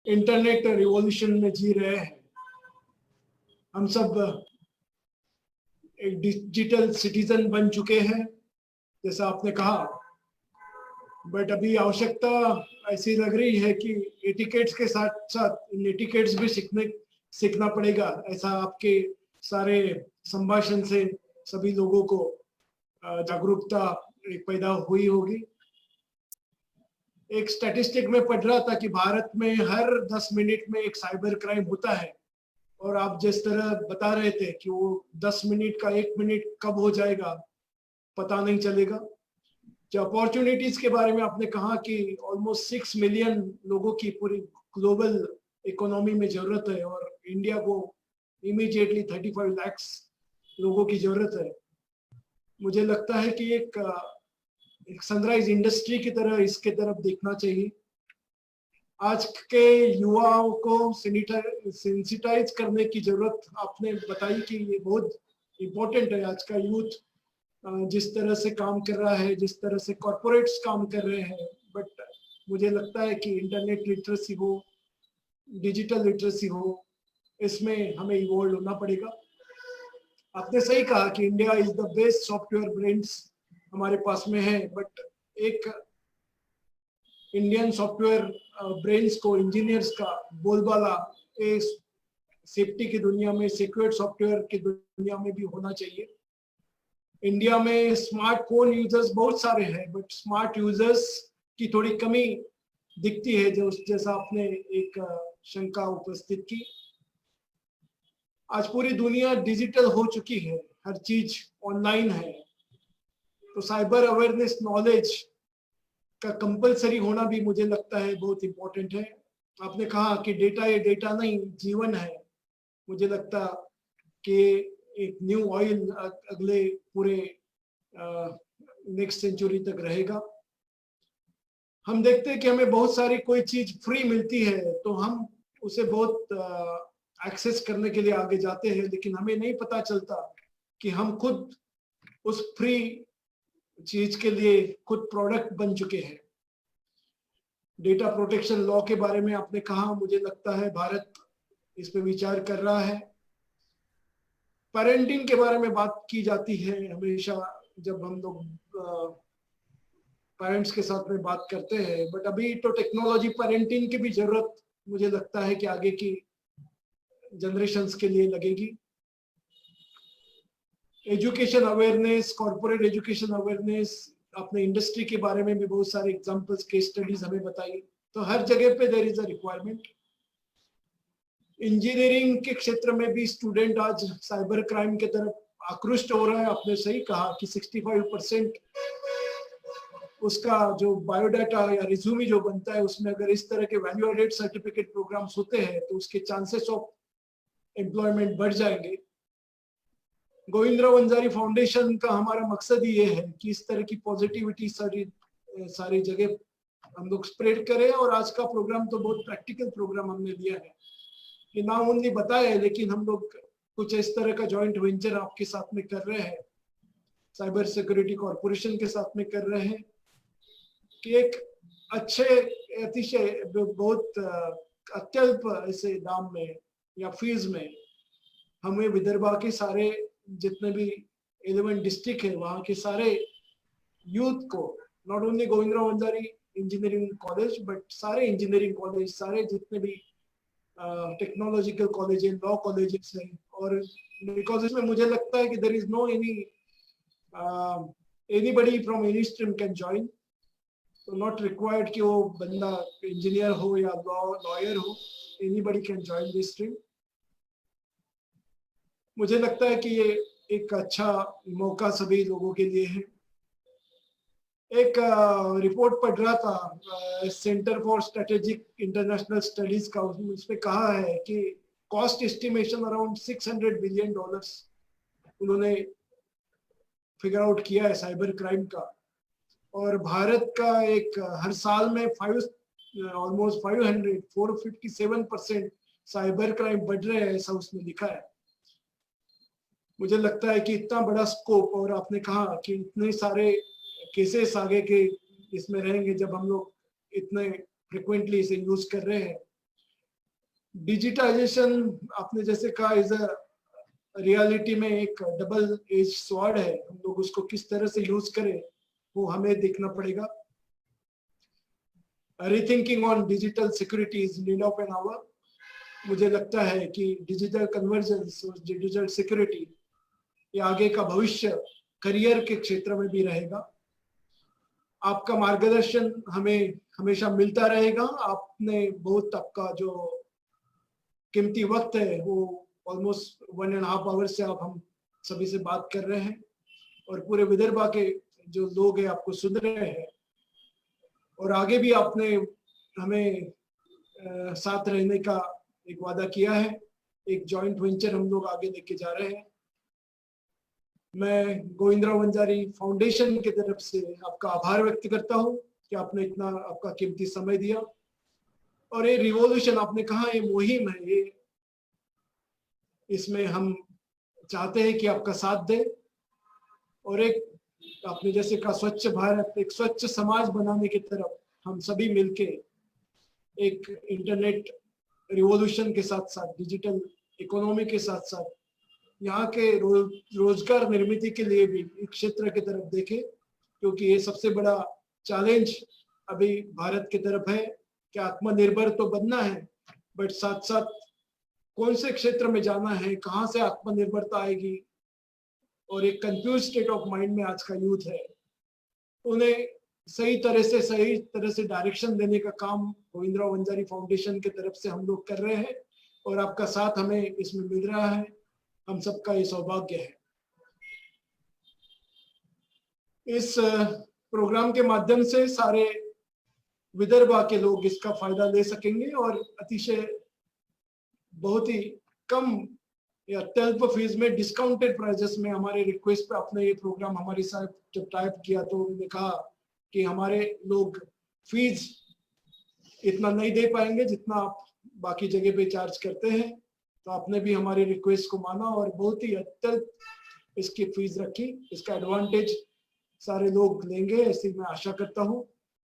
Internet revolution में जी रहे हैं। हम सब एक डिजिटल सिटीजन बन चुके हैं, जैसा आपने कहा। बट अभी आवश्यकता ऐसी लग रही है कि एटिकेट्स के साथ साथ इन एटिकेट्स भी सीखना पड़ेगा। ऐसा आपके सारे संभाषण से सभी लोगों को जागरूकता पैदा हुई होगी। एक स्टैटिस्टिक में पढ़ रहा था कि भारत में हर 10 मिनट में एक साइबर क्राइम होता है, और आप जिस तरह बता रहे थे कि वो 10 मिनट का 1 मिनट कब हो जाएगा पता नहीं चलेगा। जो अपॉर्चुनिटीज के बारे में आपने कहा कि ऑलमोस्ट 6 मिलियन लोगों की पूरी ग्लोबल इकोनॉमी में जरूरत है, और इंडिया को इमीडिएटली 35 लाख लोगों की जरूरत है। मुझे लगता है कि एक सनराइज इंडस्ट्री की तरह इसके तरफ देखना चाहिए। आज के युवाओं को सेंसिटाइज करने की जरूरत आपने बताई कि ये बहुत इम्पोर्टेंट है। आज का यूथ जिस तरह से काम कर रहा है, जिस तरह से कॉर्पोरेट्स काम कर रहे हैं, बट मुझे लगता है कि इंटरनेट लिटरेसी हो, डिजिटल लिटरेसी हो, इसमें हमें इवॉल्व होना पड़ेगा। आपने सही कहा कि India is the best software brains हमारे पास में है, बट एक इंडियन सॉफ्टवेयर ब्रेन्स को, इंजीनियर्स का बोलबाला सेफ्टी की दुनिया में, सिक्योर सॉफ्टवेयर की दुनिया में भी होना चाहिए। इंडिया में स्मार्टफोन यूजर्स बहुत सारे हैं, बट स्मार्ट यूजर्स की थोड़ी कमी दिखती है, जो जैसा आपने एक शंका उपस्थित की। आज पूरी दुनिया डिजिटल हो चुकी है, हर चीज ऑनलाइन है, तो साइबर अवेयरनेस नॉलेज का कंपलसरी होना भी मुझे लगता है बहुत इंपॉर्टेंट है। आपने कहा कि डेटा ये डेटा नहीं, जीवन है। मुझे लगता कि एक न्यू ऑयल अगले पूरे नेक्स्ट सेंचुरी तक रहेगा। हम देखते हैं कि हमें बहुत सारी कोई चीज फ्री मिलती है तो हम उसे बहुत एक्सेस करने के लिए आगे जाते हैं, लेकिन हमें नहीं पता चलता कि हम खुद उस फ्री चीज के लिए खुद प्रोडक्ट बन चुके हैं। डेटा प्रोटेक्शन लॉ के बारे में आपने कहा, मुझे लगता है भारत इस पे विचार कर रहा है। पेरेंटिंग के बारे में बात की जाती है हमेशा जब हम लोग पेरेंट्स के साथ में बात करते हैं, बट अभी तो टेक्नोलॉजी पेरेंटिंग की भी जरूरत मुझे लगता है कि आगे की जनरेशन्स के लिए लगेगी। Education awareness, corporate education awareness, आपने इंडस्ट्री के बारे में भी बहुत सारे एग्जांपल्स, केस स्टडीज हमें बताई। तो हर जगह पे there is a requirement. Engineering के क्षेत्र में भी स्टूडेंट आज साइबर क्राइम के तरफ आकृष्ट हो रहा है। आपने सही कहा कि 65% उसका जो बायोडाटा या रिज्यूमे जो बनता है, उसमें अगर इस तरह के वैल्यू एडेड सर्टिफिकेट प्रोग्राम्स होते हैं तो उसके चांसेस ऑफ एम्प्लॉयमेंट बढ़ जाएंगे। गोविंदराव वंजारी फाउंडेशन का हमारा मकसद ही ये है कि इस तरह की पॉजिटिविटी सारी जगह हम लोग स्प्रेड करें। और आज का प्रोग्राम तो बहुत प्रैक्टिकल प्रोग्राम हमने लिया है कि ना ओनली बताया है, लेकिन हम लोग कुछ इस तरह का जॉइंट वेंचर आपके साथ में कर रहे हैं, साइबर सिक्योरिटी कॉर्पोरेशन के साथ में कर रहे हैं, कि एक अच्छे अतिशय बहुत अत्यल्प ऐसे दाम में या फीस में हमें विदर्भा के सारे जितने भी 11 डिस्ट्रिक्ट है वहाँ के सारे यूथ को, not only Govindrao Wanjari engineering college but सारे इंजीनियरिंग कॉलेज, सारे जितने भी टेक्नोलॉजिकल कॉलेज है, लॉ कॉलेजेस है, और बिकॉज इसमें मुझे लगता है कि there is no anybody from any stream can join. तो नॉट रिक्वायर्ड कि वो बंदा इंजीनियर हो या लॉयर हो, anybody can join this stream. मुझे लगता है कि ये एक अच्छा मौका सभी लोगों के लिए है। एक रिपोर्ट पढ़ रहा था centre for strategic international studies का, उसमें कहा है कि कॉस्ट एस्टिमेशन अराउंड $600 बिलियन उन्होंने फिगर आउट किया है साइबर क्राइम का। और भारत का एक हर साल में ऑलमोस्ट 457% साइबर क्राइम बढ़ रहे हैं, ऐसा उसमें लिखा है। मुझे लगता है कि इतना बड़ा स्कोप, और आपने कहा कि इतने सारे केसेस आगे के इसमें रहेंगे जब हम लोग इतने फ्रिक्वेंटली इसे यूज कर रहे हैं, डिजिटाइजेशन आपने जैसे कहा इज अ रियलिटी में एक डबल एज स्वॉर्ड है, हम लोग उसको किस तरह से यूज करें वो हमें देखना पड़ेगा। Rethinking on digital security is need of an hour. मुझे लगता है कि डिजिटल कन्वर्जेंस और डिजिटल सिक्योरिटी ये आगे का भविष्य करियर के क्षेत्र में भी रहेगा। आपका मार्गदर्शन हमें हमेशा मिलता रहेगा। आपने बहुत आपका जो कीमती वक्त है वो ऑलमोस्ट 1.5 आवर से आप हम सभी से बात कर रहे हैं और पूरे विदर्भा के जो लोग हैं आपको सुन रहे हैं, और आगे भी आपने हमें साथ रहने का एक वादा किया है। एक जॉइंट वेंचर हम लोग आगे लेके जा रहे हैं। मैं गोविंदराव वंजारी फाउंडेशन की तरफ से आपका आभार व्यक्त करता हूं कि आपने इतना आपका कीमती समय दिया। और ये रिवॉल्यूशन आपने कहा ये मुहिम है, ये इसमें हम चाहते हैं कि आपका साथ दे और एक आपने जैसे कहा स्वच्छ भारत, एक स्वच्छ समाज बनाने की तरफ हम सभी मिलके एक इंटरनेट रिवॉल्यूशन के साथ साथ डिजिटल इकोनॉमी के साथ साथ यहाँ के रोजगार निर्मित के लिए भी एक क्षेत्र की तरफ देखें, क्योंकि ये सबसे बड़ा चैलेंज अभी भारत की तरफ है कि आत्मनिर्भर तो बनना है, बट साथ साथ कौन से क्षेत्र में जाना है, कहाँ से आत्मनिर्भरता आएगी, और एक कंफ्यूज स्टेट ऑफ माइंड में आज का यूथ है। उन्हें सही तरह से डायरेक्शन देने का काम गोविंदराव वंजारी फाउंडेशन की तरफ से हम लोग कर रहे हैं और आपका साथ हमें इसमें मिल रहा है। हम सबका ये सौभाग्य है। इस प्रोग्राम के माध्यम से सारे विदर्भा के लोग इसका फायदा ले सकेंगे और अतिशय बहुत ही कम या अत्यल्प फीस में डिस्काउंटेड प्राइजेस में हमारे रिक्वेस्ट पे आपने ये प्रोग्राम हमारे साथ जब टाइप किया तो उन्होंने कहा कि हमारे लोग फीस इतना नहीं दे पाएंगे जितना आप बाकी जगह पे चार्ज करते हैं। तो आपने भी हमारी रिक्वेस्ट को माना और बहुत ही अत्यल्प इसकी फीस रखी। इसका एडवांटेज सारे लोग लेंगे ऐसी मैं आशा करता हूँ।